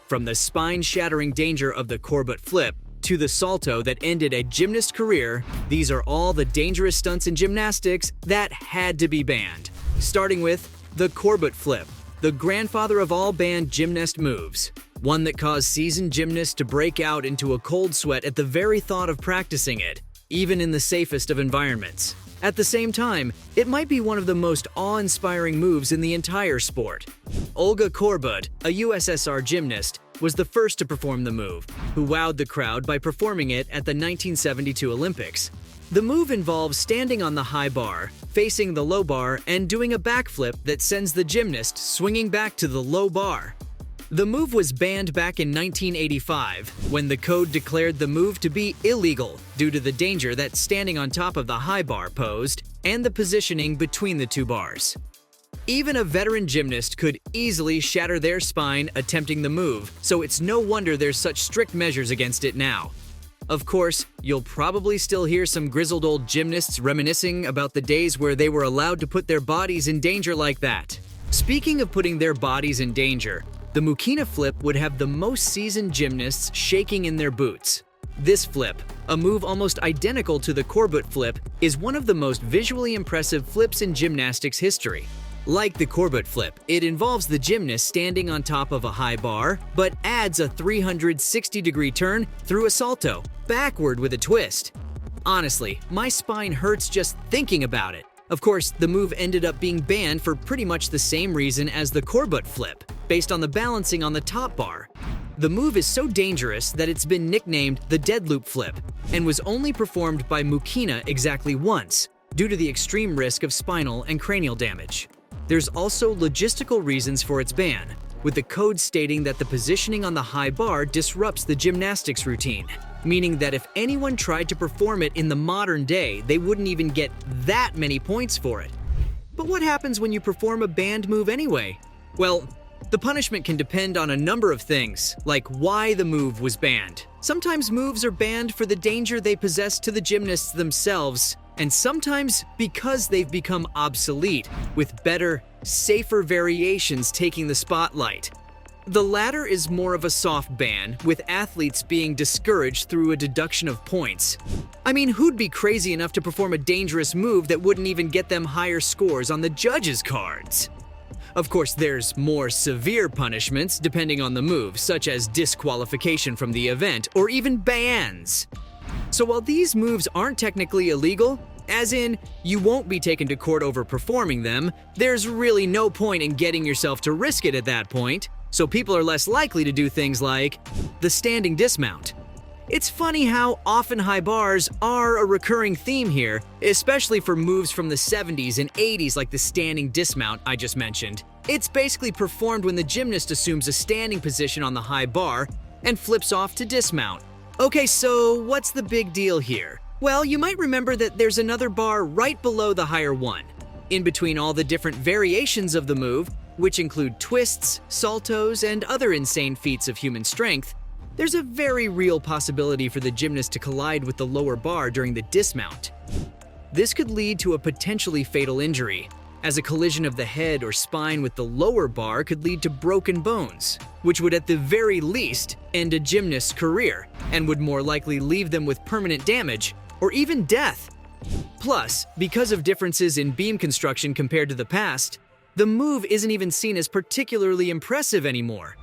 From the spine-shattering danger of the Corbett flip to the salto that ended a gymnast career, these are all the dangerous stunts in gymnastics that had to be banned. Starting with the Corbett flip, the grandfather of all banned gymnast moves. One that caused seasoned gymnasts to break out into a cold sweat at the very thought of practicing it, even in the safest of environments. At the same time, it might be one of the most awe-inspiring moves in the entire sport. Olga Korbut, a USSR gymnast, was the first to perform the move, who wowed the crowd by performing it at the 1972 Olympics. The move involves standing on the high bar, facing the low bar, and doing a backflip that sends the gymnast swinging back to the low bar. The move was banned back in 1985, when the code declared the move to be illegal due to the danger that standing on top of the high bar posed and the positioning between the two bars. Even a veteran gymnast could easily shatter their spine attempting the move, so it's no wonder there's such strict measures against it now. Of course, you'll probably still hear some grizzled old gymnasts reminiscing about the days where they were allowed to put their bodies in danger like that. Speaking of putting their bodies in danger, the Mukina flip would have the most seasoned gymnasts shaking in their boots. This flip, a move almost identical to the Corbett flip, is one of the most visually impressive flips in gymnastics history. Like the Corbett flip, it involves the gymnast standing on top of a high bar, but adds a 360-degree turn through a salto, backward with a twist. Honestly, my spine hurts just thinking about it. Of course, the move ended up being banned for pretty much the same reason as the Corbett flip, based on the balancing on the top bar. The move is so dangerous that it's been nicknamed the dead loop flip, and was only performed by Mukina exactly once, due to the extreme risk of spinal and cranial damage. There's also logistical reasons for its ban, with the code stating that the positioning on the high bar disrupts the gymnastics routine, meaning that if anyone tried to perform it in the modern day, they wouldn't even get that many points for it. But what happens when you perform a banned move anyway? Well, the punishment can depend on a number of things, like why the move was banned. Sometimes moves are banned for the danger they possess to the gymnasts themselves, and sometimes because they've become obsolete, with better, safer variations taking the spotlight. The latter is more of a soft ban, with athletes being discouraged through a deduction of points. I mean, who'd be crazy enough to perform a dangerous move that wouldn't even get them higher scores on the judges' cards? Of course, there's more severe punishments depending on the move, such as disqualification from the event or even bans. So while these moves aren't technically illegal, as in, you won't be taken to court over performing them, there's really no point in getting yourself to risk it at that point, so people are less likely to do things like the standing dismount. It's funny how often high bars are a recurring theme here, especially for moves from the 70s and 80s like the standing dismount I just mentioned. It's basically performed when the gymnast assumes a standing position on the high bar and flips off to dismount. Okay, so what's the big deal here? Well, you might remember that there's another bar right below the higher one. In between all the different variations of the move, which include twists, saltos, and other insane feats of human strength, there's a very real possibility for the gymnast to collide with the lower bar during the dismount. This could lead to a potentially fatal injury, as a collision of the head or spine with the lower bar could lead to broken bones, which would at the very least end a gymnast's career, and would more likely leave them with permanent damage or even death. Plus, because of differences in beam construction compared to the past, the move isn't even seen as particularly impressive anymore.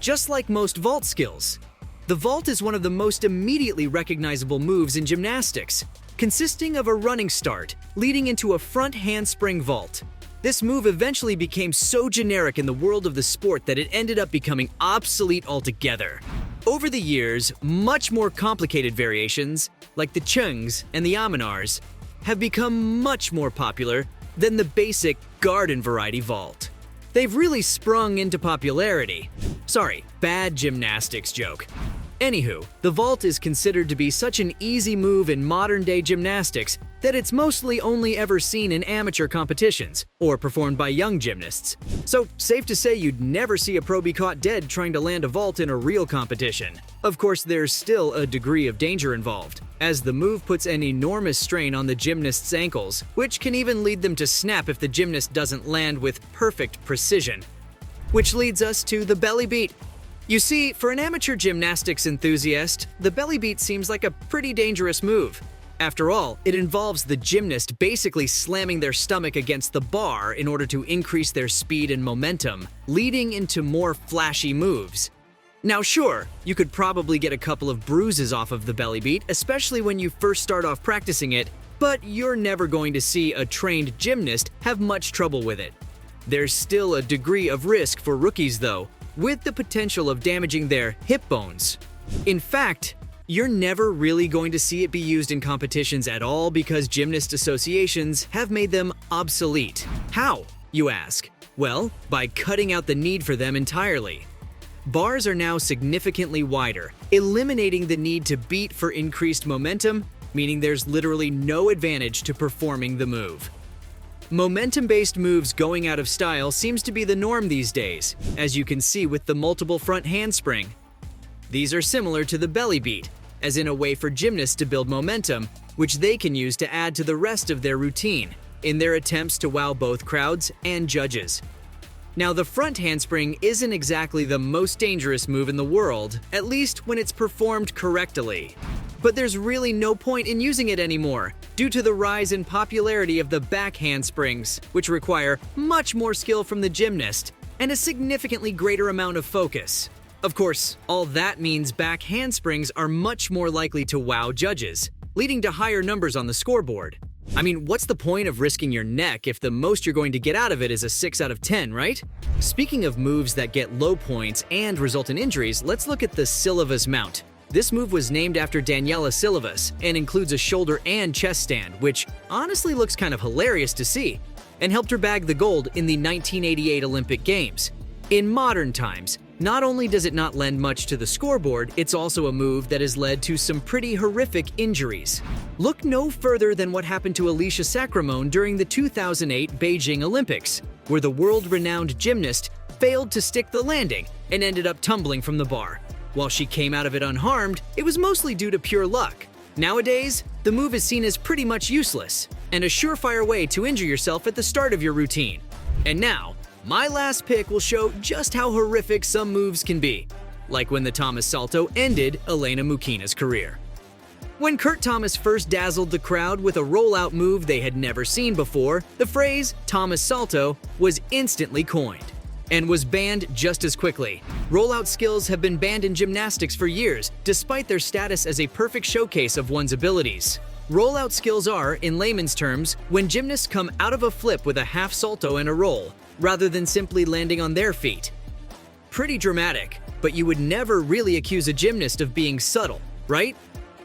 Just like most vault skills, the vault is one of the most immediately recognizable moves in gymnastics, consisting of a running start leading into a front handspring vault. This move eventually became so generic in the world of the sport that it ended up becoming obsolete altogether. Over the years, much more complicated variations, like the chungs and the aminars, have become much more popular than the basic garden variety vault. They've really sprung into popularity. Sorry, bad gymnastics joke. Anywho, the vault is considered to be such an easy move in modern-day gymnastics that it's mostly only ever seen in amateur competitions or performed by young gymnasts. So, safe to say you'd never see a pro be caught dead trying to land a vault in a real competition. Of course, there's still a degree of danger involved, as the move puts an enormous strain on the gymnast's ankles, which can even lead them to snap if the gymnast doesn't land with perfect precision. Which leads us to the belly beat. You see, for an amateur gymnastics enthusiast, the belly beat seems like a pretty dangerous move. After all, it involves the gymnast basically slamming their stomach against the bar in order to increase their speed and momentum, leading into more flashy moves. Now sure, you could probably get a couple of bruises off of the belly beat, especially when you first start off practicing it, but you're never going to see a trained gymnast have much trouble with it. There's still a degree of risk for rookies though, with the potential of damaging their hip bones. In fact, you're never really going to see it be used in competitions at all because gymnast associations have made them obsolete. How, you ask? Well, by cutting out the need for them entirely. Bars are now significantly wider, eliminating the need to beat for increased momentum, meaning there's literally no advantage to performing the move. Momentum-based moves going out of style seems to be the norm these days, as you can see with the multiple front handspring. These are similar to the belly beat, as in a way for gymnasts to build momentum, which they can use to add to the rest of their routine, in their attempts to wow both crowds and judges. Now, the front handspring isn't exactly the most dangerous move in the world, at least when it's performed correctly. But there's really no point in using it anymore, due to the rise in popularity of the back handsprings, which require much more skill from the gymnast and a significantly greater amount of focus. Of course, all that means back handsprings are much more likely to wow judges, leading to higher numbers on the scoreboard. I mean, what's the point of risking your neck if the most you're going to get out of it is a 6 out of 10, right? Speaking of moves that get low points and result in injuries, let's look at the Silvas mount. This move was named after Daniela Silvas and includes a shoulder and chest stand, which honestly looks kind of hilarious to see, and helped her bag the gold in the 1988 Olympic Games. In modern times, not only does it not lend much to the scoreboard, it's also a move that has led to some pretty horrific injuries. Look no further than what happened to Alicia Sacramone during the 2008 Beijing Olympics, where the world-renowned gymnast failed to stick the landing and ended up tumbling from the bar. While she came out of it unharmed, it was mostly due to pure luck. Nowadays, the move is seen as pretty much useless and a surefire way to injure yourself at the start of your routine. And now, my last pick will show just how horrific some moves can be, like when the Thomas Salto ended Elena Mukina's career. When Kurt Thomas first dazzled the crowd with a rollout move they had never seen before, the phrase Thomas Salto was instantly coined and was banned just as quickly. Rollout skills have been banned in gymnastics for years, despite their status as a perfect showcase of one's abilities. Rollout skills are, in layman's terms, when gymnasts come out of a flip with a half salto and a roll, rather than simply landing on their feet. Pretty dramatic, but you would never really accuse a gymnast of being subtle, right?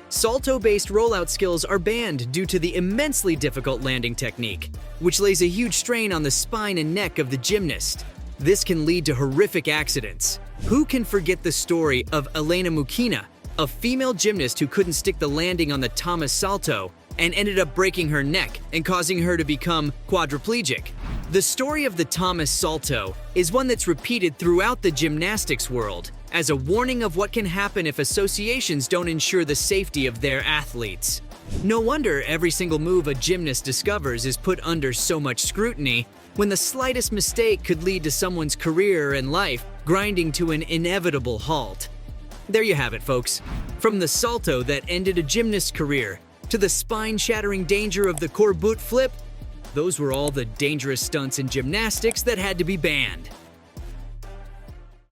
Salto-based rollout skills are banned due to the immensely difficult landing technique, which lays a huge strain on the spine and neck of the gymnast. This can lead to horrific accidents. Who can forget the story of Elena Mukina, a female gymnast who couldn't stick the landing on the Thomas Salto and ended up breaking her neck and causing her to become quadriplegic? The story of the Thomas Salto is one that's repeated throughout the gymnastics world as a warning of what can happen if associations don't ensure the safety of their athletes. No wonder every single move a gymnast discovers is put under so much scrutiny, when the slightest mistake could lead to someone's career and life grinding to an inevitable halt. There you have it, folks. From the salto that ended a gymnast's career to the spine-shattering danger of the corbeau flip, those were all the dangerous stunts in gymnastics that had to be banned.